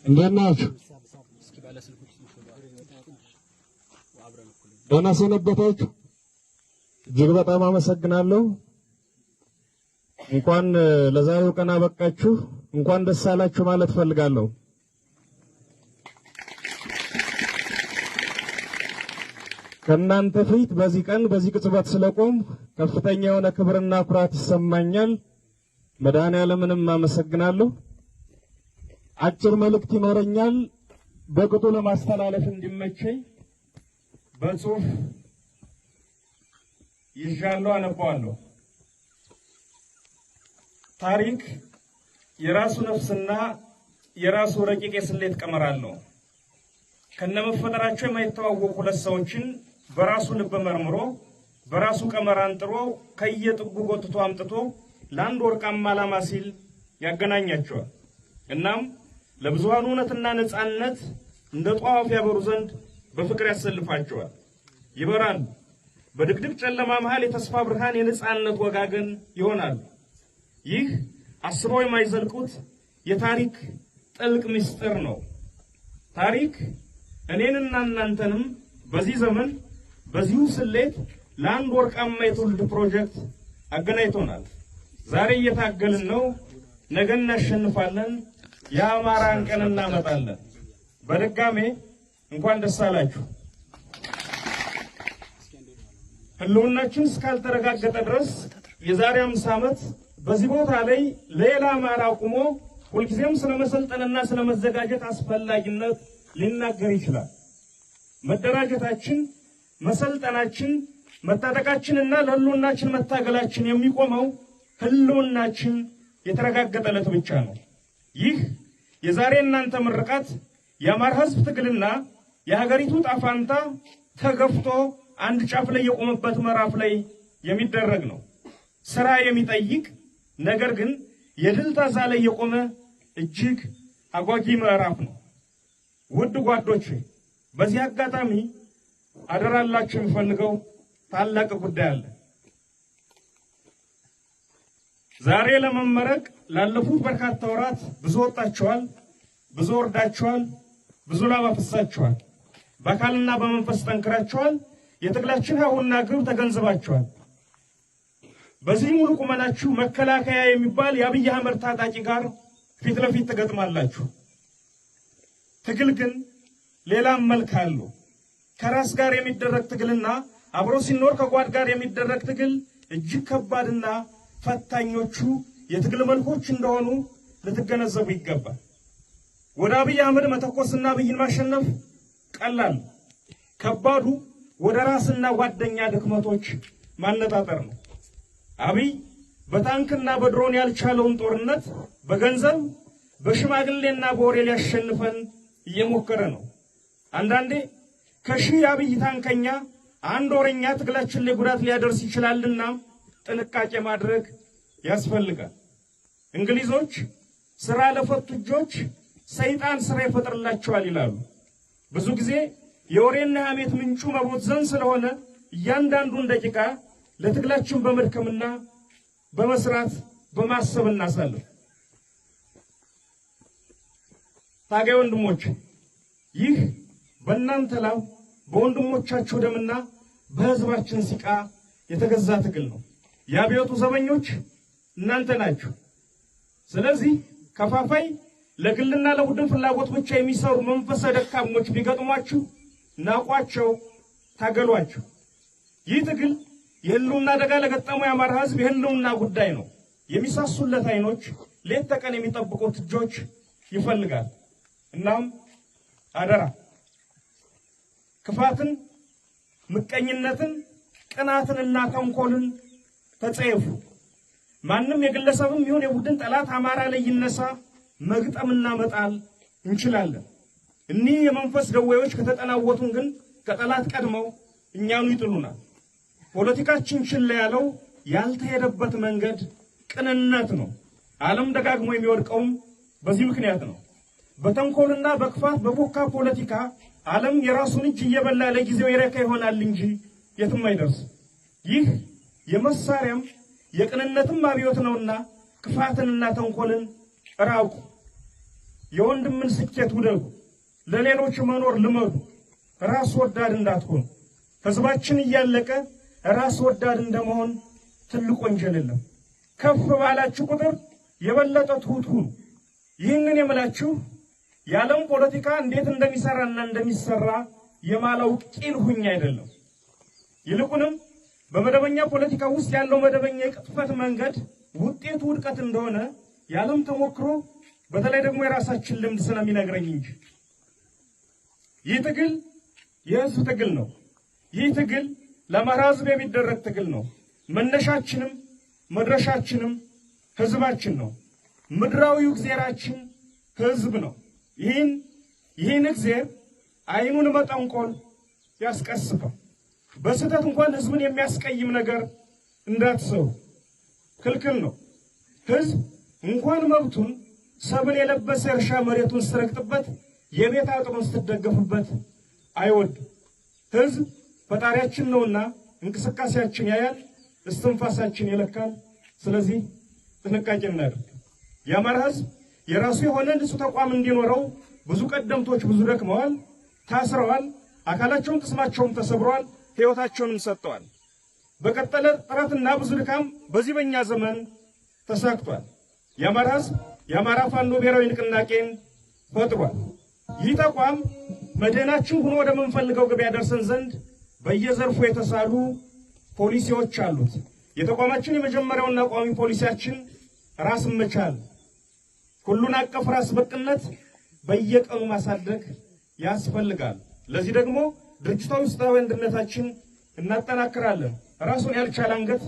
እንደናችሁ ደህና ሰነበታችሁ። እጅግ በጣም አመሰግናለሁ። እንኳን ለዛሬው ቀን አበቃችሁ፣ እንኳን ደስ አላችሁ ማለት ፈልጋለሁ። ከእናንተ ፊት በዚህ ቀን በዚህ ቅጽበት ስለቆም ከፍተኛ የሆነ ክብርና ኩራት ይሰማኛል። መድኃኔዓለምንም አመሰግናለሁ። አጭር መልእክት ይኖረኛል በቅጡ ለማስተላለፍ እንዲመቸኝ በጽሁፍ ይዣለሁ፣ አነባዋለሁ። ታሪክ የራሱ ነፍስና የራሱ ረቂቅ የስሌት ቀመር አለው። ከነመፈጠራቸው የማይተዋወቁ ሁለት ሰዎችን በራሱ ልብ መርምሮ በራሱ ቀመር አንጥሮ ከየጥጉ ጎትቶ አምጥቶ ለአንድ ወርቃማ ዓላማ ሲል ያገናኛቸዋል። እናም ለብዙሃኑ እውነትና ነጻነት እንደ ጧፍ ያበሩ ዘንድ በፍቅር ያሰልፋቸዋል። ይበራሉ። በድቅድቅ ጨለማ መሃል የተስፋ ብርሃን የነጻነት ወጋገን ይሆናሉ። ይህ አስበው የማይዘልቁት የታሪክ ጥልቅ ምስጢር ነው። ታሪክ እኔንና እናንተንም በዚህ ዘመን በዚሁ ስሌት ለአንድ ወርቃማ የትውልድ ፕሮጀክት አገናኝቶናል። ዛሬ እየታገልን ነው፣ ነገ እናሸንፋለን፣ የአማራን ቀን እናመጣለን። በድጋሜ እንኳን ደስ አላችሁ። ህልውናችን እስካልተረጋገጠ ድረስ የዛሬ 50 ዓመት በዚህ ቦታ ላይ ሌላ አማራ ቆሞ ሁልጊዜም ስለመሰልጠንና ስለመዘጋጀት አስፈላጊነት ሊናገር ይችላል። መደራጀታችን፣ መሰልጠናችን፣ መታጠቃችንና ለህልውናችን መታገላችን የሚቆመው ህልውናችን የተረጋገጠለት ብቻ ነው። ይህ የዛሬ እናንተ ምርቃት የአማራ ህዝብ ትግልና የሀገሪቱ ጣፋንታ ተገፍቶ አንድ ጫፍ ላይ የቆመበት ምዕራፍ ላይ የሚደረግ ነው። ስራ የሚጠይቅ ነገር ግን የድል ታዛ ላይ የቆመ እጅግ አጓጊ ምዕራፍ ነው። ውድ ጓዶች፣ በዚህ አጋጣሚ አደራላችሁ የሚፈልገው ታላቅ ጉዳይ አለ። ዛሬ ለመመረቅ ላለፉት በርካታ ወራት ብዙ ወጣችኋል፣ ብዙ ወርዳችኋል፣ ብዙ ላብ አፍስሳችኋል። በአካልና በመንፈስ ጠንክራችኋል። የትግላችን ሀውና ግብ ተገንዝባችኋል። በዚህ ሙሉ ቁመናችሁ መከላከያ የሚባል የአብይ አህመድ ታጣቂ ጋር ፊት ለፊት ትገጥማላችሁ። ትግል ግን ሌላም መልክ አለው። ከራስ ጋር የሚደረግ ትግልና አብሮ ሲኖር ከጓድ ጋር የሚደረግ ትግል እጅግ ከባድና ፈታኞቹ የትግል መልኮች እንደሆኑ ልትገነዘቡ ይገባል። ወደ አብይ አህመድ መተኮስና አብይን ማሸነፍ ቀላል፣ ከባዱ ወደ ራስና ጓደኛ ድክመቶች ማነጣጠር ነው። አብይ በታንክና በድሮን ያልቻለውን ጦርነት በገንዘብ በሽማግሌና በወሬ ሊያሸንፈን እየሞከረ ነው። አንዳንዴ ከሺህ አብይ ታንከኛ አንድ ወሬኛ ትግላችን ላይ ጉዳት ሊያደርስ ይችላልና ጥንቃቄ ማድረግ ያስፈልጋል። እንግሊዞች ስራ ለፈቱ እጆች ሰይጣን ስራ ይፈጥርላቸዋል ይላሉ። ብዙ ጊዜ የወሬና ሐሜት ምንጩ መቦዘን ስለሆነ እያንዳንዱን ደቂቃ ለትግላችን በመድከምና በመስራት በማሰብ እናሳልፍ። ታጋይ ወንድሞች፣ ይህ በእናንተ ላብ በወንድሞቻችሁ ደምና በህዝባችን ሲቃ የተገዛ ትግል ነው። የአብዮቱ ዘበኞች እናንተ ናችሁ። ስለዚህ ከፋፋይ ለግልና ለቡድን ፍላጎት ብቻ የሚሰሩ መንፈሰ ደካሞች ቢገጥሟችሁ ናቋቸው፣ ታገሏቸው። ይህ ትግል የህልውና አደጋ ለገጠመው የአማራ ህዝብ የህልውና ጉዳይ ነው። የሚሳሱለት አይኖች ሌት ተቀን የሚጠብቁት እጆች ይፈልጋል። እናም አደራ ክፋትን፣ ምቀኝነትን፣ ቅናትንና ተንኮልን ተጸየፉ። ማንም የግለሰብም ይሁን የቡድን ጠላት አማራ ላይ ይነሳ መግጠምና መጣል እንችላለን። እኒህ የመንፈስ ደዌዎች ከተጠናወቱን ግን ከጠላት ቀድመው እኛኑ ይጥሉናል። ፖለቲካችን ችላ ያለው ያልተሄደበት መንገድ ቅንነት ነው። ዓለም ደጋግሞ የሚወድቀውም በዚህ ምክንያት ነው። በተንኮልና በክፋት በቦካ ፖለቲካ ዓለም የራሱን እጅ እየበላ ለጊዜው ይረካ ይሆናል እንጂ የትም አይደርስ። ይህ የመሳሪያም የቅንነትም አብዮት ነውና ክፋትንና ተንኮልን ራቁ። የወንድምን ስኬት ውደዱ፣ ለሌሎች መኖር ልመዱ፣ ራስ ወዳድ እንዳትሆኑ። ህዝባችን እያለቀ ራስ ወዳድ እንደመሆን ትልቅ ወንጀል የለም። ከፍ ባላችሁ ቁጥር የበለጠ ትሁት ሁኑ። ይህንን የምላችሁ የዓለም ፖለቲካ እንዴት እንደሚሰራና እንደሚሰራ የማላውቅ ቂል ሁኝ አይደለም። ይልቁንም በመደበኛ ፖለቲካ ውስጥ ያለው መደበኛ የቅጥፈት መንገድ ውጤቱ ውድቀት እንደሆነ የዓለም ተሞክሮ በተለይ ደግሞ የራሳችን ልምድ ስለሚነግረኝ እንጂ። ይህ ትግል የህዝብ ትግል ነው። ይህ ትግል ለአማራ ህዝብ የሚደረግ ትግል ነው። መነሻችንም መድረሻችንም ህዝባችን ነው። ምድራዊው እግዚአብሔራችን ህዝብ ነው። ይህን እግዚአብሔር አይኑን መጠንቆል ያስቀስፋል። በስህተት እንኳን ህዝብን የሚያስቀይም ነገር እንዳትሰሩ ክልክል ነው። ህዝብ እንኳን መብቱን ሰብል የለበሰ እርሻ መሬቱን ስትረግጥበት የቤት አጥሩን ስትደገፍበት አይወድም። ህዝብ ፈጣሪያችን ነውና እንቅስቃሴያችን ያያል፣ እስትንፋሳችን ይለካል። ስለዚህ ጥንቃቄ እናድርግ። የአማራ ህዝብ የራሱ የሆነ ንጹህ ተቋም እንዲኖረው ብዙ ቀደምቶች ብዙ ደክመዋል፣ ታስረዋል፣ አካላቸውን ቅስማቸውም ተሰብሯል፣ ህይወታቸውንም ሰጥተዋል። በቀጠለ ጥረትና ብዙ ድካም በዚህ በእኛ ዘመን ተሳክቷል። የአማራ ህዝብ የአማራ ፋኖ ብሔራዊ ንቅናቄን ፈጥሯል። ይህ ተቋም መድህናችን ሆኖ ወደ ምንፈልገው ግብ ያደርሰን ዘንድ በየዘርፉ የተሳሉ ፖሊሲዎች አሉት። የተቋማችን የመጀመሪያውና ቋሚ ፖሊሲያችን ራስን መቻል፣ ሁሉን አቀፍ ራስ በቅነት በየቀኑ ማሳደግ ያስፈልጋል። ለዚህ ደግሞ ድርጅታዊ ውስጣዊ አንድነታችን እናጠናክራለን። ራሱን ያልቻለ አንገት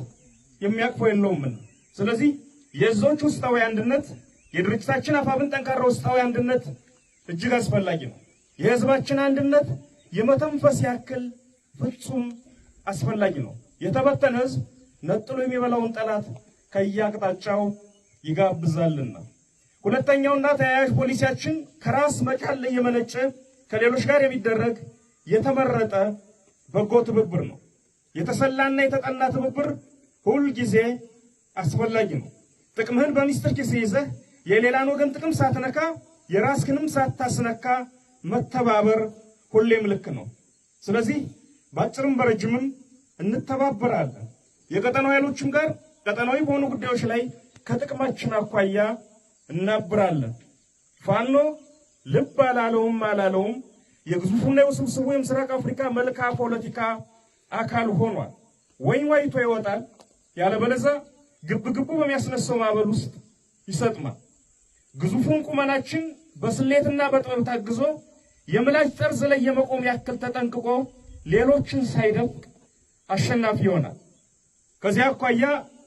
የሚያቅፈው የለውምና። ስለዚህ የዞች ውስጣዊ አንድነት የድርጅታችን አፋብን ጠንካራ ውስጣዊ አንድነት እጅግ አስፈላጊ ነው። የህዝባችን አንድነት የመተንፈስ ያክል ፍጹም አስፈላጊ ነው። የተበተነ ህዝብ ነጥሎ የሚበላውን ጠላት ከያቅጣጫው ይጋብዛልና። ሁለተኛውና ተያያዥ ፖሊሲያችን ከራስ መቻል ላይ የመነጨ ከሌሎች ጋር የሚደረግ የተመረጠ በጎ ትብብር ነው። የተሰላና የተጠና ትብብር ሁል ጊዜ አስፈላጊ ነው። ጥቅምህን በሚስጥር ኪስ ይዘህ የሌላን ወገን ጥቅም ሳትነካ የራስህንም ሳታስነካ መተባበር ሁሌም ልክ ነው። ስለዚህ ባጭርም በረጅምም እንተባበራለን። የቀጠናው ኃይሎችም ጋር ቀጠናዊ በሆኑ ጉዳዮች ላይ ከጥቅማችን አኳያ እናብራለን። ፋኖ ልብ አላለውም የግዙፉና የውስብስቡ የምስራቅ አፍሪካ መልክዓ ፖለቲካ አካል ሆኗል። ወይን ዋይቶ ይወጣል፣ ያለበለዚያ ግብግቡ በሚያስነሳው ማዕበል ውስጥ ይሰጥማል። ግዙፉን ቁመናችን በስሌትና በጥበብ ታግዞ የምላጭ ጠርዝ ላይ የመቆም ያክል ተጠንቅቆ ሌሎችን ሳይደፍቅ አሸናፊ ይሆናል። ከዚያ አኳያ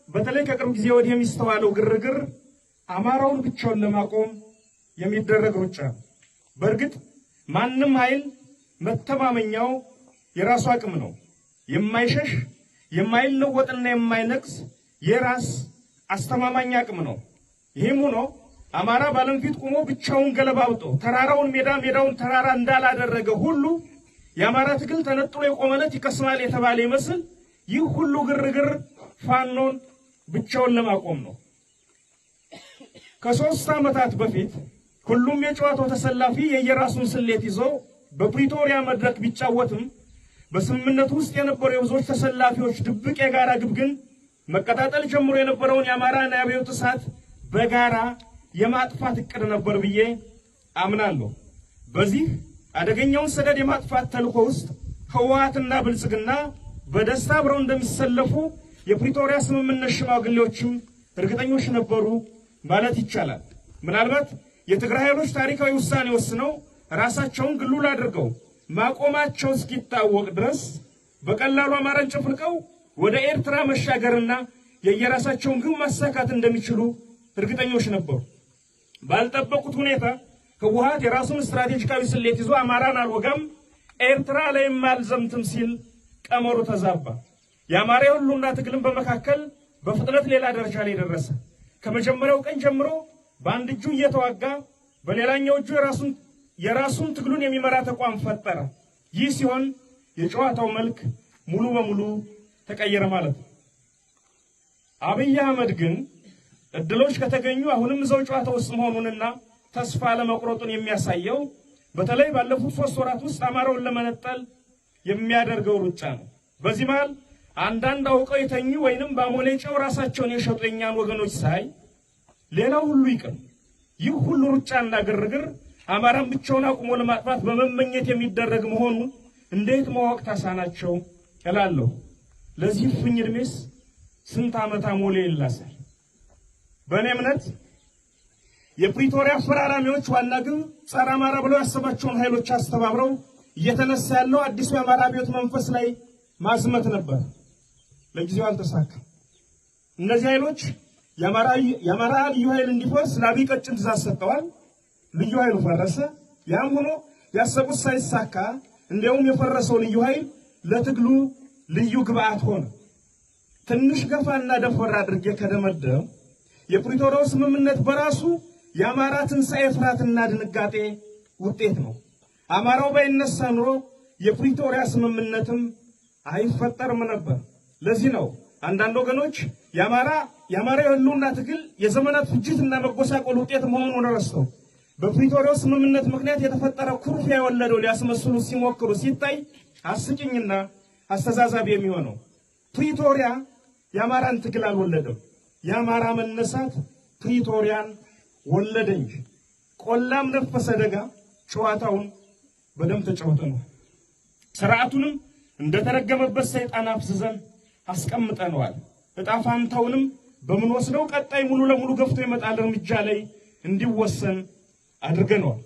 በተለይ ከቅርብ ጊዜ ወዲህ የሚስተዋለው ግርግር አማራውን ብቻውን ለማቆም የሚደረግ ሩጫ። በእርግጥ ማንም ኃይል መተማመኛው የራሱ አቅም ነው። የማይሸሽ የማይለወጥና የማይነቅስ የራስ አስተማማኝ አቅም ነው። ይህም ሆኖ አማራ ባለም ፊት ቆሞ ብቻውን ገለባብጦ ተራራውን ሜዳውን ተራራ እንዳላደረገ ሁሉ የአማራ ትግል ተነጥሎ የቆመለት ይከስማል የተባለ ይመስል ይህ ሁሉ ግርግር ፋኖን ብቻውን ለማቆም ነው። ከ3 ዓመታት በፊት ሁሉም የጨዋታው ተሰላፊ የየራሱን ስሌት ይዞ በፕሪቶሪያ መድረክ ቢጫወትም በስምምነቱ ውስጥ የነበሩ የብዙዎች ተሰላፊዎች ድብቅ የጋራ ግብ ግን መቀጣጠል ጀምሮ የነበረውን የአማራና የአብዮት እሳት በጋራ የማጥፋት እቅድ ነበር ብዬ አምናለሁ። በዚህ አደገኛውን ሰደድ የማጥፋት ተልዕኮ ውስጥ ህወሓትና ብልጽግና በደስታ አብረው እንደሚሰለፉ የፕሪቶሪያ ስምምነት ሽማግሌዎችም እርግጠኞች ነበሩ ማለት ይቻላል። ምናልባት የትግራይ ኃይሎች ታሪካዊ ውሳኔ ወስነው ራሳቸውን ግሉል አድርገው ማቆማቸው እስኪታወቅ ድረስ በቀላሉ አማራን ጨፍልቀው ወደ ኤርትራ መሻገርና የየራሳቸውን ግብ ማሳካት እንደሚችሉ እርግጠኞች ነበሩ። ባልጠበቁት ሁኔታ ህወሓት የራሱን ስትራቴጂካዊ ስሌት ይዞ አማራን አልወጋም ኤርትራ ላይም አልዘምትም ሲል ቀመሩ ተዛባ። የአማራ ሁሉና ትግልን በመካከል በፍጥነት ሌላ ደረጃ ላይ ደረሰ። ከመጀመሪያው ቀን ጀምሮ በአንድ እጁ እየተዋጋ በሌላኛው እጁ የራሱን ትግሉን የሚመራ ተቋም ፈጠረ። ይህ ሲሆን የጨዋታው መልክ ሙሉ በሙሉ ተቀየረ ማለት ነው። አብይ አህመድ ግን እድሎች ከተገኙ አሁንም እዛው ጨዋታ ውስጥ መሆኑንና ተስፋ ለመቁረጡን የሚያሳየው በተለይ ባለፉት 3 ወራት ውስጥ አማራውን ለመነጠል የሚያደርገው ሩጫ ነው። በዚህ መሃል አንዳንድ አውቀው የተኙ ወይንም በአሞሌ ጨው ራሳቸውን የሸጡ የኛን ወገኖች ሳይ ሌላው ሁሉ ይቅር ይህ ሁሉ ሩጫና ግርግር አማራን ብቻውን አቁሞ ለማጥፋት በመመኘት የሚደረግ መሆኑ እንዴት ማወቅ ታሳናቸው እላለሁ። ለዚህ ፍኝ እድሜስ ስንት ዓመት አሞሌ ይላሳል? በእኔ እምነት የፕሪቶሪያ ፈራራሚዎች ዋና ግን ጸረ አማራ ብለው ያሰባቸውን ኃይሎች አስተባብረው እየተነሳ ያለው አዲሱ የአማራ አብዮት መንፈስ ላይ ማዝመት ነበር። ለጊዜው አልተሳካም። እነዚህ ኃይሎች የአማራ ልዩ ኃይል እንዲፈርስ ለአብይ ቀጭን ትእዛዝ ሰጥተዋል። ልዩ ኃይሉ ፈረሰ። ያም ሆኖ ያሰቡት ሳይሳካ እንዲያውም የፈረሰው ልዩ ኃይል ለትግሉ ልዩ ግብአት ሆነ። ትንሽ ገፋና ደፈር አድርጌ ከደመደም የፕሪቶሪያው ስምምነት በራሱ የአማራ ትንሣኤ ፍርሃትና ድንጋጤ ውጤት ነው። አማራው ባይነሳ ኑሮ የፕሪቶሪያ ስምምነትም አይፈጠርም ነበር። ለዚህ ነው አንዳንድ ወገኖች የአማራ የህልውና ትግል የዘመናት ፍጅትና መጎሳቆል ውጤት መሆኑን ረስተው በፕሪቶሪያው ስምምነት ምክንያት የተፈጠረ ኩርፊያ የወለደው ሊያስመስሉ ሲሞክሩ ሲታይ አስቂኝና አስተዛዛቢ የሚሆነው ፕሪቶሪያ የአማራን ትግል አልወለደም። የአማራ መነሳት ፕሪቶሪያን ወለደ እንጂ ቆላም ነፈሰ ደጋ ጨዋታውን በደም ተጫወተ ነው። ስርዓቱንም እንደተረገመበት ሰይጣን አፍዝዘን አስቀምጠነዋል። እጣ ፋንታውንም በምንወስደው ቀጣይ ሙሉ ለሙሉ ገፍቶ ይመጣል እርምጃ ላይ እንዲወሰን አድርገነዋል።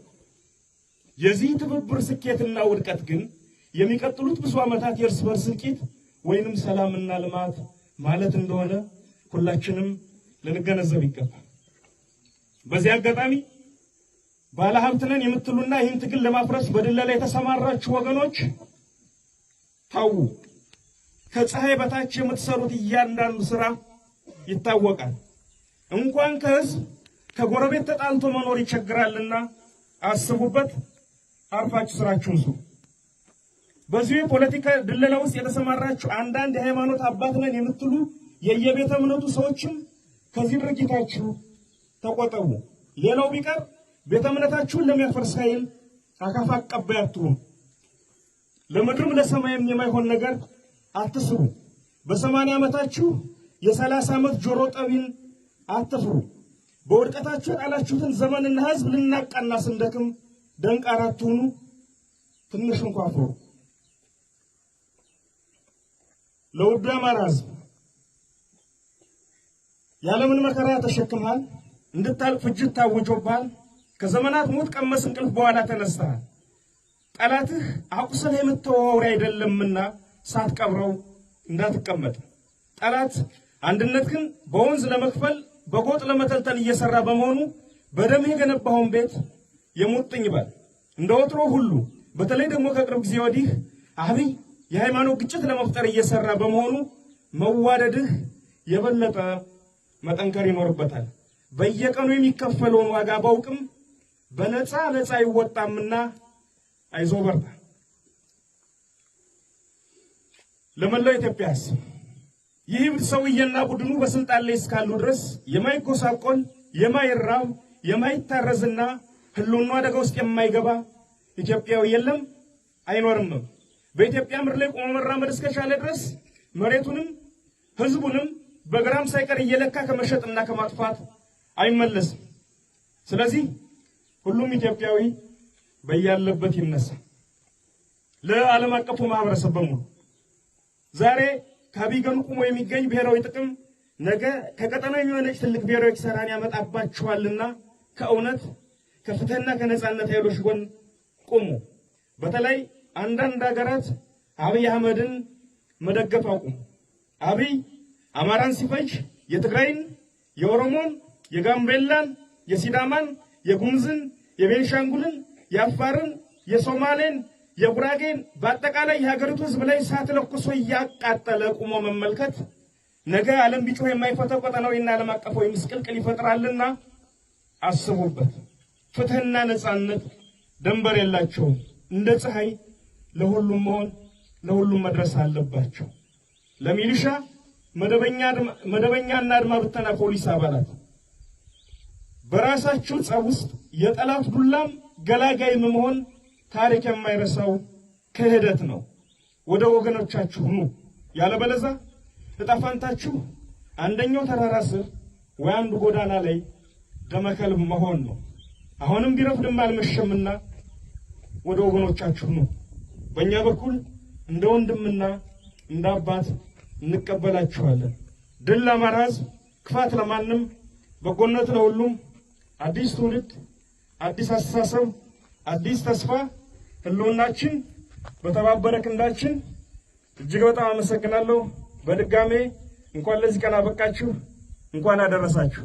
የዚህ ትብብር ስኬትና ውድቀት ግን የሚቀጥሉት ብዙ ዓመታት የእርስ በርስ እልቂት ወይንም ሰላምና ልማት ማለት እንደሆነ ሁላችንም ልንገነዘብ ይገባል። በዚህ አጋጣሚ ባለሀብት ነን የምትሉና ይህን ትግል ለማፍረስ በድለላ የተሰማራችሁ ወገኖች ታው ከፀሐይ በታች የምትሰሩት እያንዳንዱ ስራ ይታወቃል። እንኳን ከህዝብ ከጎረቤት ተጣልቶ መኖር ይቸግራልና አስቡበት። አርፋችሁ ስራችሁን ስሩ። በዚህ ፖለቲካ ድለላ ውስጥ የተሰማራችሁ አንዳንድ የሃይማኖት አባት ነን የምትሉ የየቤተ እምነቱ ሰዎችም ከዚህ ድርጊታችሁ ተቆጠቡ። ሌላው ቢቀር ቤተ እምነታችሁን ለሚያፈርስ ኃይል አካፋ አቀባይ አትሁኑ። ለምድርም ለሰማይም የማይሆን ነገር አትስሩ። በ80 ዓመታችሁ የ30 ዓመት ጆሮ ጠቢን አትፍሩ። በውድቀታችሁ የጣላችሁትን ዘመንና ህዝብ ልናቃና ስንደክም ደንቃራ አትሁኑ። ትንሽ እንኳን ፍሩ። ለውዱ አማራ ህዝብ ያለምን መከራ ተሸክመሃል። እንድታልፍ ፍጅት ታውጆብሃል። ከዘመናት ሞት ቀመስ እንቅልፍ በኋላ ተነስተሃል። ጠላትህ አቁሰል የምትተዋወሪ አይደለምና ሳትቀብረው እንዳትቀመጥ። ጠላት አንድነት ግን በወንዝ ለመክፈል በጎጥ ለመተልተል እየሰራ በመሆኑ በደም የገነባውን ቤት የሙጥኝ ይባል። እንደወትሮ ሁሉ በተለይ ደግሞ ከቅርብ ጊዜ ወዲህ አብይ የሃይማኖት ግጭት ለመፍጠር እየሰራ በመሆኑ መዋደድህ የበለጠ መጠንከር ይኖርበታል። በየቀኑ የሚከፈለውን ዋጋ ባውቅም በነፃ ይወጣምና አይዞ በርታ። ለመላው ኢትዮጵያስ ይህ ሰውዬና ቡድኑ በስልጣን ላይ እስካሉ ድረስ የማይጎሳቆል የማይራብ የማይታረዝና ህልውና አደጋ ውስጥ የማይገባ ኢትዮጵያዊ የለም አይኖርም። በኢትዮጵያ ምድር ላይ ቆሞ መራመድ እስከቻለ ድረስ መሬቱንም ህዝቡንም በግራም ሳይቀር እየለካ ከመሸጥና ከማጥፋት አይመለስም። ስለዚህ ሁሉም ኢትዮጵያዊ በያለበት ይነሳ። ለዓለም አቀፉ ማህበረሰብ በሙሉ ዛሬ ከአብይ ጎን ቆሞ የሚገኝ ብሔራዊ ጥቅም ነገ ከቀጠናው የሚሆነች ትልቅ ብሔራዊ ኪሳራን ያመጣባቸዋልና ከእውነት ከፍትህና ከነጻነት ኃይሎች ጎን ቆሙ። በተለይ አንዳንድ ሀገራት አብይ አህመድን መደገፍ አቁሙ። አብይ አማራን ሲፈጅ የትግራይን፣ የኦሮሞን፣ የጋምቤላን፣ የሲዳማን፣ የጉምዝን፣ የቤንሻንጉልን፣ የአፋርን፣ የሶማሌን፣ የጉራጌን በአጠቃላይ የሀገሪቱ ህዝብ ላይ እሳት ለኩሶ እያቃጠለ ቁሞ መመልከት ነገ ዓለም ቢጮህ የማይፈታው ቀጠናዊና ዓለም አቀፋዊ ምስቅልቅል ይፈጥራልና አስቡበት። ፍትህና ነጻነት ደንበር የላቸውም። እንደ ፀሐይ ለሁሉም መሆን ለሁሉም መድረስ አለባቸው። ለሚሊሻ መደበኛና አድማ ብተና ፖሊስ አባላት በራሳችሁ ጸብ ውስጥ የጠላት ዱላም ገላጋይ መሆን ታሪክ የማይረሳው ክህደት ነው። ወደ ወገኖቻችሁ ኑ። ያለበለዚያ እጣፋንታችሁ አንደኛው ተራራ ስር ወይ አንዱ ጎዳና ላይ ደመከልብ መሆን ነው። አሁንም ቢረፍድም አልመሸምና ወደ ወገኖቻችሁ ኑ። በእኛ በኩል እንደ ወንድምና እንደ አባት እንቀበላችኋለን። ድል ለአማራ ሕዝብ፣ ክፋት ለማንም፣ በጎነት ለሁሉም። አዲስ ትውልድ፣ አዲስ አስተሳሰብ፣ አዲስ ተስፋ። ህልውናችን በተባበረ ክንዳችን። እጅግ በጣም አመሰግናለሁ። በድጋሜ እንኳን ለዚህ ቀን አበቃችሁ፣ እንኳን አደረሳችሁ።